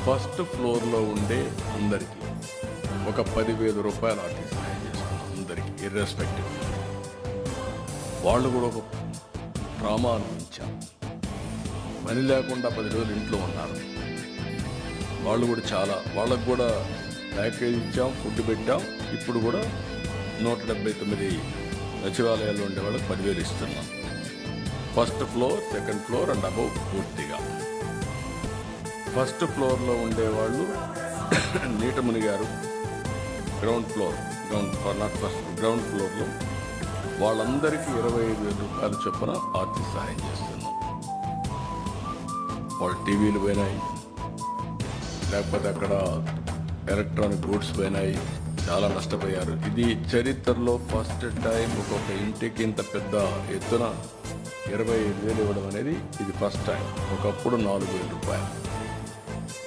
First ఫ్లోర్లో ఉండే అందరికీ ఒక 10,000 రూపాయలు ఆర్థిక సహాయం చేస్తున్నాం. అందరికీ ఇర్రెస్పెక్టివ్. వాళ్ళు కూడా ఒక డ్రామా అనిపించాం. పని లేకుండా 10 రోజులు ఇంట్లో ఉన్నారు. వాళ్ళు కూడా వాళ్ళకు కూడా ప్యాకేజ్ ఇచ్చాం, ఫుడ్ పెట్టాం. ఇప్పుడు కూడా 179 సచివాలయాల్లో ఉండే వాళ్ళకి 10,000 ఇస్తున్నాం. First floor, second floor and above పూర్తిగా. ఫస్ట్ ఫ్లోర్లో ఉండేవాళ్ళు నీట మునిగారు. గ్రౌండ్ ఫ్లోర్లో వాళ్ళందరికీ 25,000 రూపాయల చొప్పున ఆర్థిక సహాయం చేస్తున్నాం. వాళ్ళ టీవీలు పోయినాయి, లేకపోతే అక్కడ ఎలక్ట్రానిక్ గూడ్స్ పోయినాయి, చాలా నష్టపోయారు. ఇది చరిత్రలో ఫస్ట్ టైం ఒక్కొక్క ఇంటికి ఇంత పెద్ద ఎత్తున 25,000 ఇవ్వడం అనేది ఇది ఫస్ట్ టైం. ఒకప్పుడు 4,000 రూపాయలు.